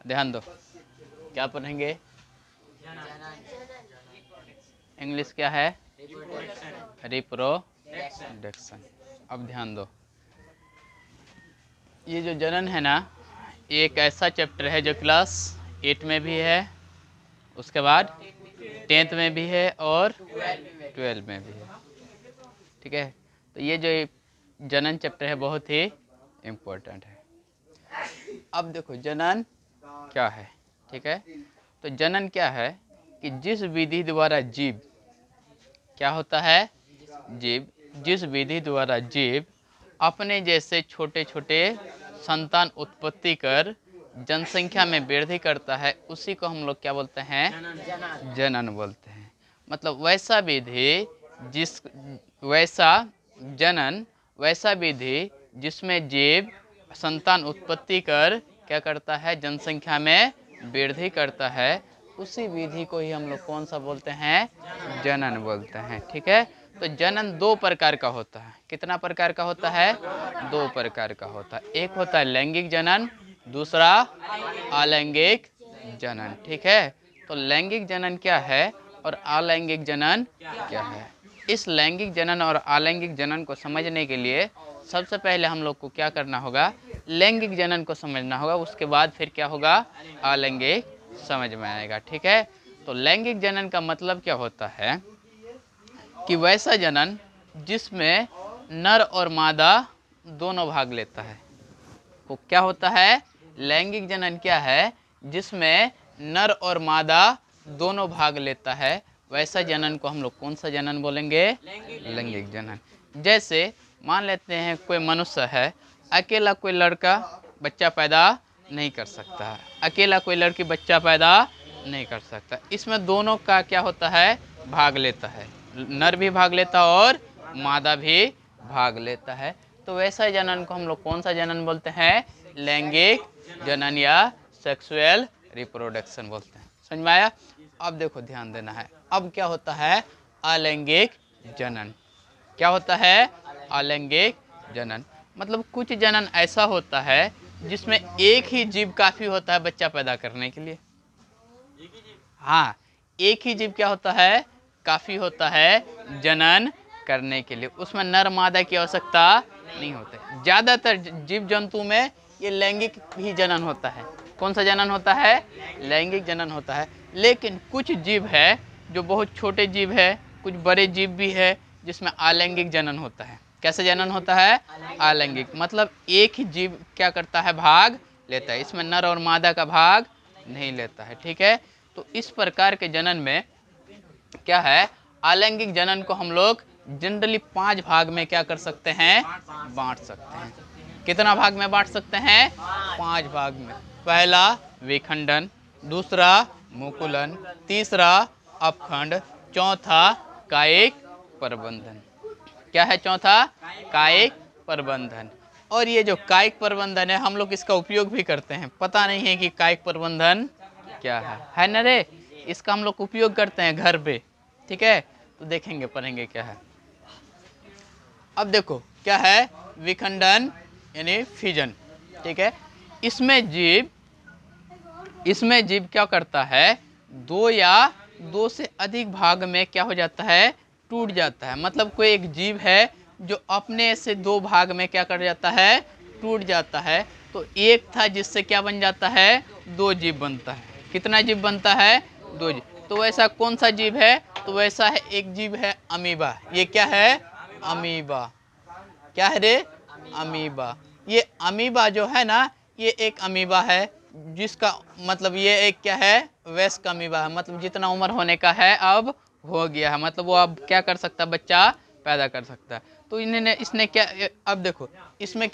ध्यान दो, क्या पढ़ेंगे? इंग्लिश क्या है? रिप्रोडक्शन। अब ध्यान दो, ये जो जनन है ना, ये एक ऐसा चैप्टर है जो क्लास 8 में भी है, उसके बाद 10th में भी है और 12 में भी है। ठीक है, तो ये जो जनन चैप्टर है बहुत ही इम्पोर्टेंट है। अब देखो जनन क्या है। ठीक है, तो जनन क्या है कि जिस विधि द्वारा जीव क्या होता है, जीव, जिस विधि द्वारा जीव अपने जैसे छोटे छोटे संतान उत्पत्ति कर जनसंख्या में वृद्धि करता है, उसी को हम लोग क्या बोलते हैं? जनन बोलते हैं। मतलब वैसा विधि जिस वैसा जनन, वैसा विधि जिसमें जीव संतान उत्पत्ति कर क्या करता है? जनसंख्या में वृद्धि करता है, उसी विधि को ही हम लोग कौन सा बोलते हैं? जनन बोलते हैं। ठीक है, तो जनन दो प्रकार का होता है। कितना प्रकार का होता है? दो प्रकार का होता है। एक होता है लैंगिक जनन, दूसरा अलैंगिक जनन। ठीक है, तो लैंगिक जनन क्या है और अलैंगिक जनन क्या है? इस लैंगिक जनन और अलैंगिक जनन को समझने के लिए सबसे पहले हम लोग को क्या करना होगा? लैंगिक जनन को समझना होगा, उसके बाद फिर क्या होगा? अलैंगिक समझ में आएगा। ठीक है, तो लैंगिक जनन का मतलब क्या होता है कि वैसा जनन जिसमें नर और मादा दोनों भाग लेता है, वो क्या होता है? लैंगिक जनन क्या है? जिसमें नर और मादा दोनों भाग लेता है, वैसा जनन को हम लोग कौन सा जनन बोलेंगे? लैंगिक जनन। जैसे मान लेते हैं कोई मनुष्य है, अकेला कोई लड़का बच्चा पैदा नहीं कर सकता है, अकेला कोई लड़की बच्चा पैदा नहीं कर सकता, इसमें दोनों का क्या होता है? भाग लेता है, नर भी भाग लेता और मादा भी भाग लेता है। तो वैसा जनन को हम लोग कौन सा जनन बोलते हैं? लैंगिक जनन या सेक्सुअल रिप्रोडक्शन बोलते हैं। समझ में आया? अब देखो ध्यान देना है, अब क्या होता है? अलैंगिक जनन। क्या होता है? अलैंगिक जनन। मतलब कुछ जनन ऐसा होता है जिसमें एक ही जीव काफी होता है बच्चा पैदा करने के लिए। हाँ, एक ही जीव क्या होता है? काफी होता है जनन करने के लिए, उसमें नर मादा की आवश्यकता नहीं होती। ज्यादातर जीव जंतु में ये लैंगिक ही जनन होता है। कौन सा जनन होता है? लैंगिक जनन होता है। लेकिन कुछ जीव है जो बहुत छोटे जीव है, कुछ बड़े जीव भी है जिसमें अलैंगिक जनन होता है। कैसे जनन होता है? अलैंगिक, मतलब एक ही जीव क्या करता है? भाग लेता है, इसमें नर और मादा का भाग नहीं लेता है। ठीक है, तो इस प्रकार के जनन में क्या है? अलैंगिक जनन को हम लोग जनरली 5 भाग में क्या कर सकते हैं? बांट सकते हैं। कितना भाग में बांट सकते हैं? 5 भाग में। पहला विखंडन, दूसरा मुकुलन, तीसरा अपखंड, चौथा कायिक प्रबंधन। क्या है चौथा? कायिक प्रबंधन। और ये जो कायिक प्रबंधन है हम लोग इसका उपयोग भी करते हैं, पता नहीं है कि कायिक प्रबंधन क्या है ना रे? इसका हम लोग उपयोग करते हैं घर पे। ठीक है, तो देखेंगे पढ़ेंगे क्या है। अब देखो क्या है? विखंडन यानी फिजन। ठीक है, इसमें जीव क्या करता है? दो या दो से अधिक भाग में क्या हो जाता है? टूट जाता है। मतलब कोई एक जीव है जो अपने से दो भाग में क्या कर जाता है? टूट जाता है। तो एक था जिससे क्या बन जाता है? दो जीव बनता है। कितना जीव बनता है? दो जीव। तो वैसा कौन सा जीव है? तो वैसा है एक जीव है अमीबा। ये क्या है? अमीबा। क्या है रे? अमीबा। ये अमीबा जो है ना, ये एक अमीबा है जिसका मतलब ये एक क्या है? वयस्क अमीबा है। मतलब जितना उम्र होने का है अब हो गया है, मतलब वो अब क्या कर सकता है? बच्चा पैदा कर सकता है। तो इन्होंने इसने क्या, अब देखो इसमें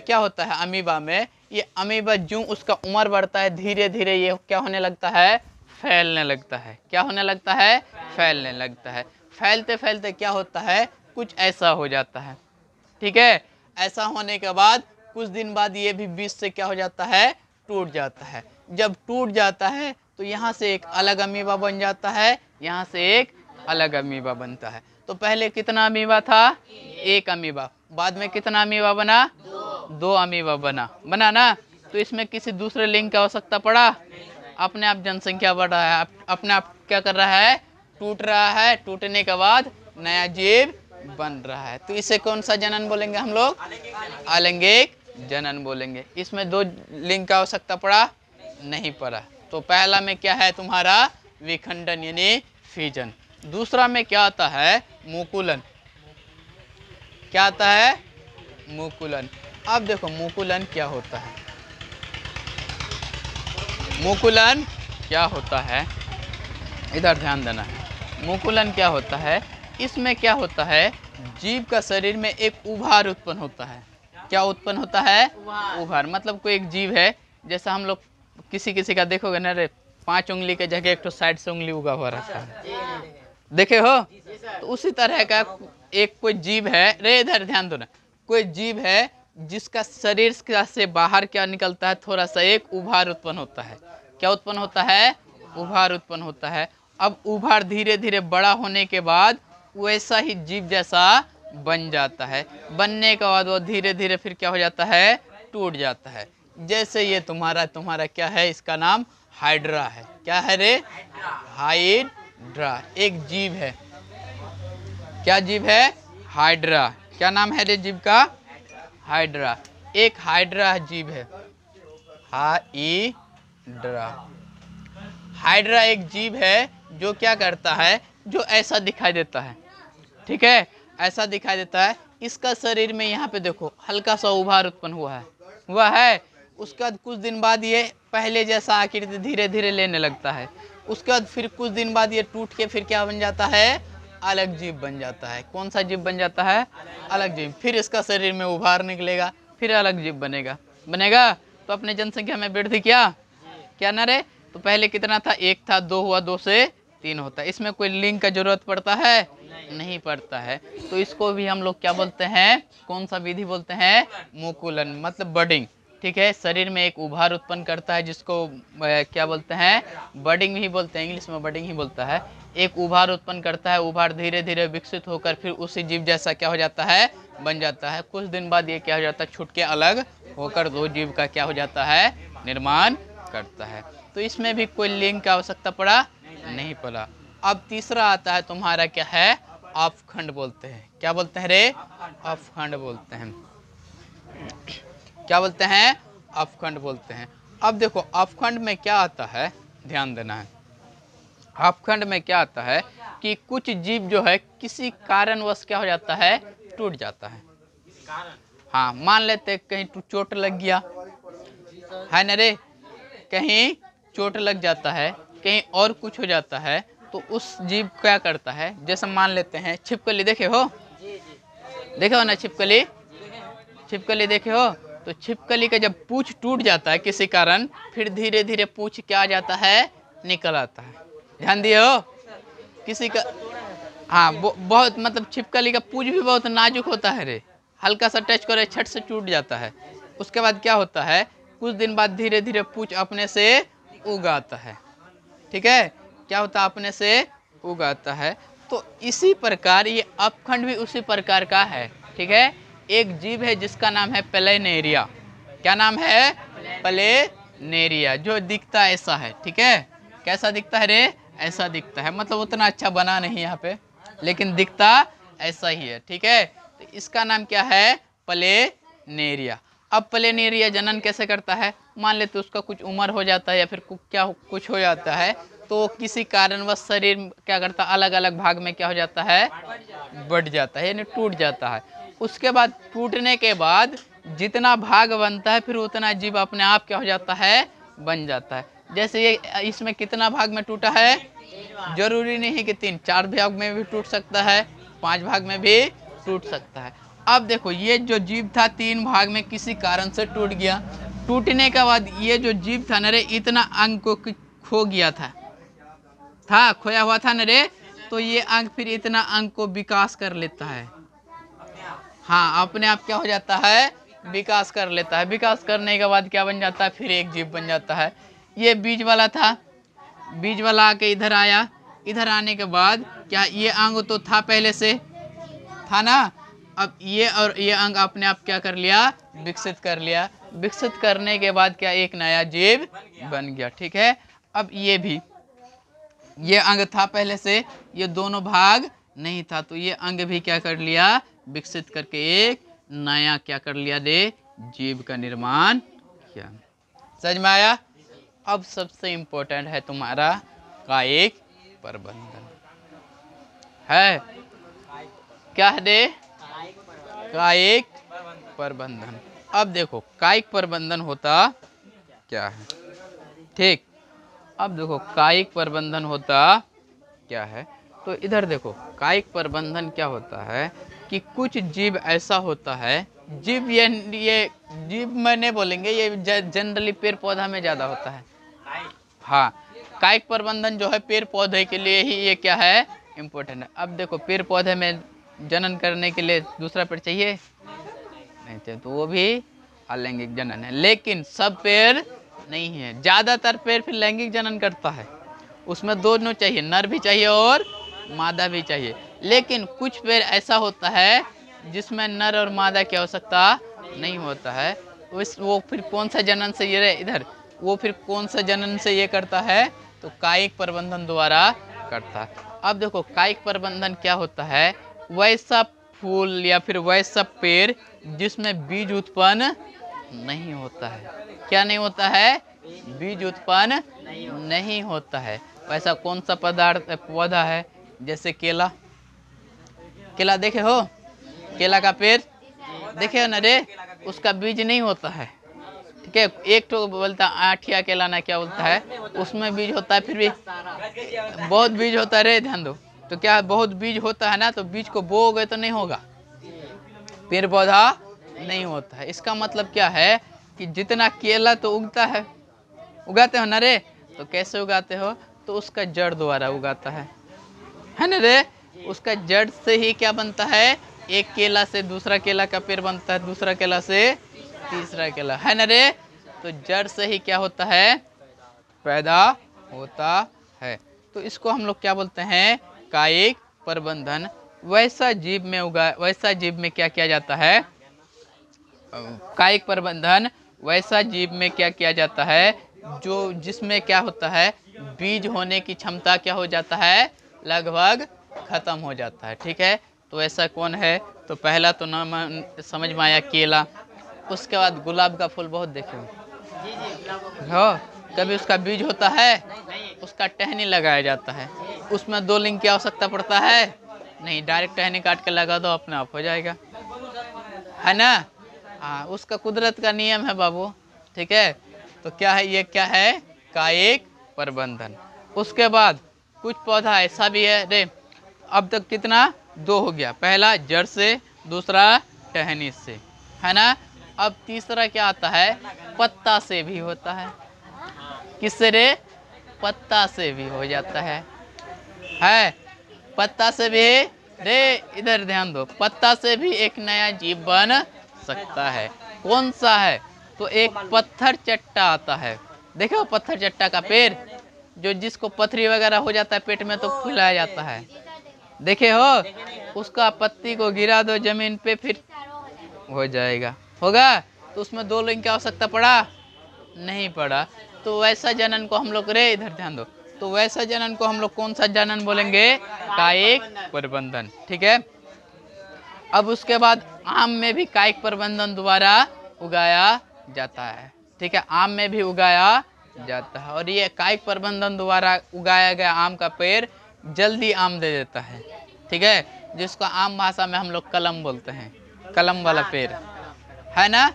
क्या होता है? अमीबा में ये अमीबा जो उसका उम्र बढ़ता है धीरे धीरे ये क्या होने लगता है? फैलने लगता है। क्या होने लगता है? फैलने लगता है। फैलते फैलते क्या होता है? कुछ ऐसा हो जाता है। ठीक है, ऐसा होने के बाद कुछ दिन बाद ये भी बीच से क्या हो जाता है? टूट जाता है। जब टूट जाता है तो यहाँ से एक अलग अमीबा बन जाता है, यहाँ से एक अलग अमीबा बनता है। तो पहले कितना अमीबा था? एक अमीबा। बाद में कितना अमीबा बना? दो अमीबा बना ना? तो इसमें किसी दूसरे लिंक की आवश्यकता पड़ा? अपने आप जनसंख्या बढ़ रहा है, अपने आप क्या कर रहा है? टूट रहा है। टूटने के बाद नया जीव बन रहा है। तो इसे कौन सा जनन बोलेंगे हम लोग? अलैंगिक जनन बोलेंगे। इसमें दो लिंक का आवश्यकता पड़ा? नहीं पड़ा। तो पहला में क्या है तुम्हारा? विखंडन यानी फिजन। दूसरा में क्या आता है? मुकुलन। क्या आता है? मुकुलन। अब देखो मुकुलन क्या होता है। मुकुलन क्या होता है, इधर ध्यान देना है। मुकुलन क्या होता है? इसमें क्या होता है? जीव का शरीर में एक उभार उत्पन्न होता है। क्या उत्पन्न होता है? उभार। मतलब कोई एक जीव है, जैसा हम लोग किसी का देखोगे ना रे, 5 उंगली के जगह एक तो साइड से उंगली उगा हुआ रहता है, देखे हो? तो उसी तरह का एक कोई जीव है रे, इधर ध्यान दो ना। कोई जीव है जिसका शरीर से बाहर क्या निकलता है? थोड़ा सा एक उभार उत्पन्न होता है। क्या उत्पन्न होता है? उभार उत्पन्न होता है। अब उभार धीरे धीरे बड़ा होने के बाद वैसा ही जीव जैसा बन जाता है। बनने के बाद वो धीरे धीरे फिर क्या हो जाता है? टूट जाता है। जैसे ये तुम्हारा क्या है? इसका नाम हाइड्रा है। क्या है रे? हाइड्रा। एक जीव है। क्या जीव है? हाइड्रा। क्या नाम है रे जीव का? हाइड्रा। एक हाइड्रा जीव है, हाइड्रा। हाइड्रा एक जीव है जो क्या करता है? जो ऐसा दिखाई देता है, ठीक है? ऐसा दिखाई देता है। इसका शरीर में यहाँ पे देखो हल्का सा उभार उत्पन्न हुआ है। उसके बाद कुछ दिन बाद ये पहले जैसा आकृति धीरे धीरे लेने लगता है। उसके बाद फिर कुछ दिन बाद ये टूट के फिर क्या बन जाता है? अलग जीव बन जाता है। कौन सा जीव बन जाता है? अलग जीव। फिर इसका शरीर में उभार निकलेगा, फिर अलग जीव बनेगा। तो अपने जनसंख्या में वृद्धि क्या ना रे? तो पहले कितना था? 1 था, 2 हुआ, 2 से 3 होता है। इसमें कोई लिंक का जरूरत पड़ता है? नहीं पड़ता है। तो इसको भी हम लोग क्या बोलते हैं? कौन सा विधि बोलते हैं? मुकुलन, मतलब बडिंग, ठीक है? शरीर में एक उभार उत्पन्न करता है जिसको क्या बोलते हैं? बडिंग ही बोलते हैं, इंग्लिश में बडिंग ही बोलता है। एक उभार उत्पन्न करता है, उभार धीरे धीरे विकसित होकर फिर उसी जीव जैसा क्या हो जाता है? बन जाता है। कुछ दिन बाद ये क्या हो जाता है? छूट के अलग होकर दो जीव का क्या हो जाता है? निर्माण करता है। तो इसमें भी कोई लिंक की आवश्यकता पड़ा? नहीं पड़ा। अब तीसरा आता है तुम्हारा क्या है? अपखंड बोलते हैं। क्या बोलते हैं रे? अपखंड बोलते हैं। क्या बोलते हैं? अपखंड बोलते हैं। अब देखो अपखंड में क्या आता है, ध्यान देना है। अपखंड में क्या आता है कि कुछ जीव जो है किसी कारणवश क्या हो जाता है? टूट जाता है। हाँ, मान लेते कहीं चोट लग गया है ना रे, कहीं चोट लग जाता है, कहीं और कुछ हो जाता है, तो उस जीव क्या करता है? जैसे मान लेते हैं छिपकली, देखे हो? देखे हो ना छिपकली देखे हो? तो छिपकली का जब पूंछ टूट जाता है किसी कारण, फिर धीरे धीरे पूंछ क्या आ जाता है? निकल आता है। ध्यान दिए हो? किसी का, हाँ, बहुत मतलब छिपकली का पूंछ भी बहुत नाजुक होता है रे, हल्का सा टच करे छट से टूट जाता है। उसके बाद क्या होता है? कुछ दिन बाद धीरे धीरे पूंछ अपने से उगाता है, ठीक है? क्या होता है? अपने से उगाता है। तो इसी प्रकार ये अपखंड भी उसी प्रकार का है, ठीक है? एक जीव है जिसका नाम है प्लेनेरिया। क्या नाम है? प्लेनेरिया। जो दिखता ऐसा है, ठीक है? कैसा दिखता है रे? ऐसा दिखता है, मतलब उतना अच्छा बना नहीं यहाँ पे, लेकिन दिखता ऐसा ही है, ठीक है? तो इसका नाम क्या है? प्लेनेरिया। अब प्लेनेरिया जनन कैसे करता है? मान लेते उसका कुछ उम्र हो जाता है या फिर कुछ हो जाता है, तो किसी कारणवश शरीर क्या करता है? अलग अलग भाग में क्या हो जाता है? बढ़ जाता है, यानी टूट जाता है। उसके बाद टूटने के बाद जितना भाग बनता है फिर उतना जीव अपने आप क्या हो जाता है? बन जाता है। जैसे ये इसमें कितना भाग में टूटा है? जरूरी नहीं है कि 3, 4 भाग में भी टूट सकता है, 5 भाग में भी टूट सकता है। अब देखो ये जो जीव था 3 भाग में किसी कारण से टूट गया। टूटने के बाद ये जो जीव था न रे, इतना अंग को खो गया था खोया हुआ था न रे, तो ये अंग फिर इतना अंग को विकास कर लेता है। हाँ, अपने आप क्या हो जाता है? विकास कर लेता है। विकास करने के बाद क्या बन जाता है? फिर एक जीव बन जाता है। ये बीज वाला था, बीज वाला आके इधर आया, इधर आने के बाद क्या ये अंग तो था पहले से, था ना? अब ये और ये अंग अपने आप क्या कर लिया? विकसित कर लिया। विकसित करने के बाद क्या एक नया जीव बन गया। ठीक है, अब ये भी ये अंग था पहले से, ये दोनों भाग नहीं था, तो ये अंग भी क्या कर लिया, विकसित करके एक नया क्या कर लिया रे, जीव का निर्माण किया। समझ में आया। अब सबसे इम्पोर्टेंट है तुम्हारा कायिक प्रबंधन है। क्या है रे, कायिक प्रबंधन। अब देखो कायिक प्रबंधन होता क्या है। ठीक, अब देखो कायिक प्रबंधन होता क्या है। तो इधर देखो कायिक प्रबंधन क्या होता है कि कुछ जीव ऐसा होता है, जीव ये जीव में नहीं बोलेंगे, ये जनरली पेड़ पौधा में ज़्यादा होता है। हाँ, कायिक प्रबंधन जो है पेड़ पौधे के लिए ही ये क्या है, इम्पोर्टेंट है। अब देखो पेड़ पौधे में जनन करने के लिए दूसरा पेड़ चाहिए नहीं चाहिए, तो वो भी अलैंगिक जनन है, लेकिन सब पेड़ नहीं है। ज़्यादातर पेड़ फिर लैंगिक जनन करता है, उसमें दोनों चाहिए, नर भी चाहिए और मादा भी चाहिए। लेकिन कुछ पेड़ ऐसा होता है जिसमें नर और मादा की आवश्यकता नहीं होता है, वो फिर कौन सा जनन से ये इधर, वो फिर कौन सा जनन से ये करता है, तो कायिक प्रबंधन द्वारा करता है। अब देखो कायिक प्रबंधन क्या होता है, वैसा फूल या फिर वैसा पेड़ जिसमें बीज उत्पन्न नहीं होता है। क्या नहीं होता है, बीज उत्पन्न नहीं होता है। वैसा कौन सा पदार्थ पौधा है, जैसे केला, केला देखे हो, केला का पेड़ देखे हो ना रे, उसका बीज नहीं होता है। ठीक है, एक तो बोलता आठिया केला ना क्या बोलता है, उसमें बीज होता है, फिर भी बहुत बीज होता है रे, ध्यान दो। तो क्या बहुत बीज होता है ना, तो बीज को बोओगे तो नहीं होगा, पेड़ पौधा नहीं होता है। इसका मतलब क्या है कि जितना केला तो उगता है, उगाते हो ना रे, तो कैसे उगाते हो, तो उसका जड़ द्वारा उगाता है ना रे। उसका जड़ से ही क्या बनता है, एक केला से दूसरा केला का पेड़ बनता है, दूसरा केला से तीसरा केला, है ना रे। तो जड़ से ही क्या होता है, पैदा होता है। तो इसको हम लोग क्या बोलते हैं, कायिक प्रबंधन। वैसा जीव में क्या किया जाता है, कायिक प्रबंधन वैसा जीव में क्या किया जाता है जो जिसमें क्या होता है, बीज होने की क्षमता क्या हो जाता है, लगभग खत्म हो जाता है। ठीक है, तो ऐसा कौन है, तो पहला तो नाम समझ में आया केला। उसके बाद गुलाब का फूल बहुत देखे हो, कभी उसका बीज होता है, उसका टहनी लगाया जाता है, उसमें 2 लिंग की आवश्यकता पड़ता है नहीं, डायरेक्ट टहनी काट के लगा दो, अपने आप हो जाएगा, है ना। हाँ, उसका कुदरत का नियम है बाबू। ठीक है, तो क्या है, ये क्या है, कायिक प्रबंधन। उसके बाद कुछ पौधा ऐसा भी है रे, अब तक कितना 2 हो गया, पहला जड़ से, दूसरा टहनी से, है ना। अब तीसरा क्या आता है, पत्ता से भी होता है। किससे रे, पत्ता से भी हो जाता है पत्ता से भी रे, इधर ध्यान दो, पत्ता से भी एक नया जीव बन सकता है। कौन सा है, तो एक पत्थर चट्टा आता है, देखो पत्थर चट्टा का पेड़, जो जिसको पथरी वगैरह हो जाता है पेट में तो खिलाया जाता है, देखे हो, उसका पत्ती को गिरा दो जमीन पे, फिर हो जाएगा, होगा। तो उसमें 2 लिंग की आवश्यकता पड़ा नहीं पड़ा। तो वैसा जनन को हम लोग रे, इधर ध्यान दो, तो वैसा जनन को हम लोग कौन सा जनन बोलेंगे, कायिक प्रबंधन। ठीक है, अब उसके बाद आम में भी कायिक प्रबंधन द्वारा उगाया जाता है। ठीक है, आम में भी उगाया जाता है, और ये कायिक प्रबंधन द्वारा उगाया गया आम का पेड़ जल्दी आम दे देता है। ठीक है, जिसको आम भाषा में हम लोग कलम बोलते हैं, कलम वाला पेड़, है ना।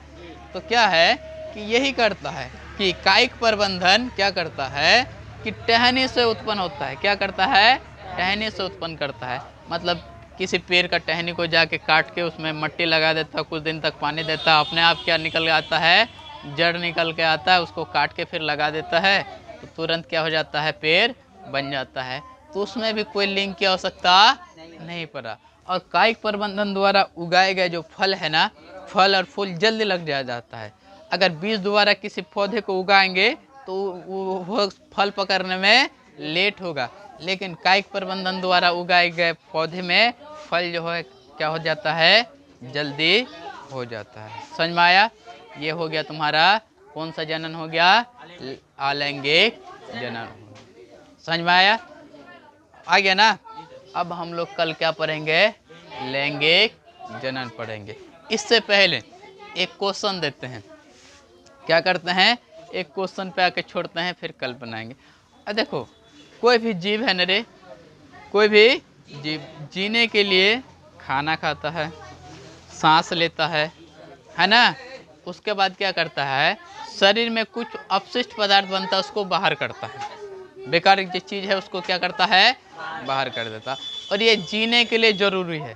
तो क्या है कि यही करता है कि कायिक प्रबंधन क्या करता है कि टहनी से उत्पन्न होता है। क्या करता है, टहनी से उत्पन्न करता है, मतलब किसी पेड़ का टहनी को जाके काट के उसमें मट्टी लगा देता है, कुछ दिन तक पानी देता है, अपने आप क्या निकल के आता है, जड़ निकल के आता है, उसको काट के फिर लगा देता है, तो तुरंत क्या हो जाता है, पेड़ बन जाता है। तो उसमें भी कोई लिंग की आवश्यकता नहीं पड़ा। और कायिक प्रबंधन द्वारा उगाए गए जो फल है ना, फल और फूल जल्दी लग जाता है। अगर बीज द्वारा किसी पौधे को उगाएंगे तो वो फल पकड़ने में लेट होगा, लेकिन कायिक प्रबंधन द्वारा उगाए गए पौधे में फल जो है क्या हो जाता है, जल्दी हो जाता है। समझ में आया। ये हो गया तुम्हारा कौन सा जनन हो गया? अलैंगिक जनन। समझ में आया? आ गया ना? अब हम लोग कल क्या पढ़ेंगे? लैंगिक जनन पढ़ेंगे। इससे पहले एक क्वेश्चन देते हैं। क्या करते हैं? एक क्वेश्चन पे आके छोड़ते हैं, फिर कल बनाएंगे। देखो, कोई भी जीव है न रे, कोई भी जीव जीने के लिए खाना खाता है, सांस लेता है ना? उसके बाद क्या करता है? शरीर में कुछ अपशिष्ट पदार्थ बनता है, उसको बाहर करता है। बेकार जो चीज़ है उसको क्या करता है? बाहर कर देता। और ये जीने के लिए जरूरी है।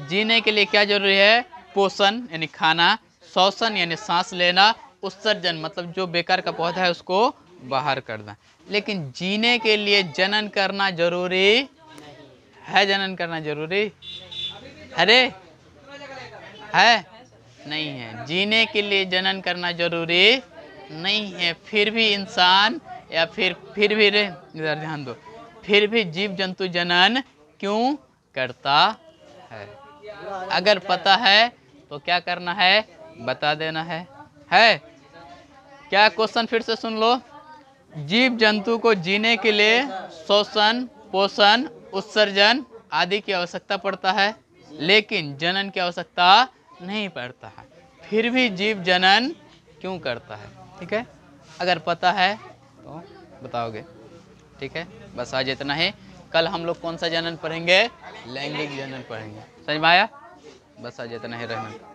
जीने के लिए क्या जरूरी है? पोषण यानी खाना, श्वसन यानी सांस लेना, उत्सर्जन मतलब जो बेकार का पौधा है उसको बाहर करना। लेकिन जीने के लिए जनन करना जरूरी है? जनन करना जरूरी अरे है? नहीं है। जीने के लिए जनन करना जरूरी नहीं है। फिर भी इंसान या फिर भी इधर ध्यान दो, फिर भी जीव जंतु जनन क्यों करता है? अगर पता है तो क्या करना है? बता देना है। क्या क्वेश्चन फिर से सुन लो। जीव जंतु को जीने के लिए श्वसन, पोषण, उत्सर्जन आदि की आवश्यकता पड़ता है, लेकिन जनन की आवश्यकता नहीं पड़ता है। फिर भी जीव जनन क्यों करता है? ठीक है, अगर पता है तो बताओगे। ठीक है, बस आज इतना ही। कल हम लोग कौन सा जनन पढ़ेंगे? लैंगिक जनन पढ़ेंगे। समझ में आया? बस आज इतना ही रहना।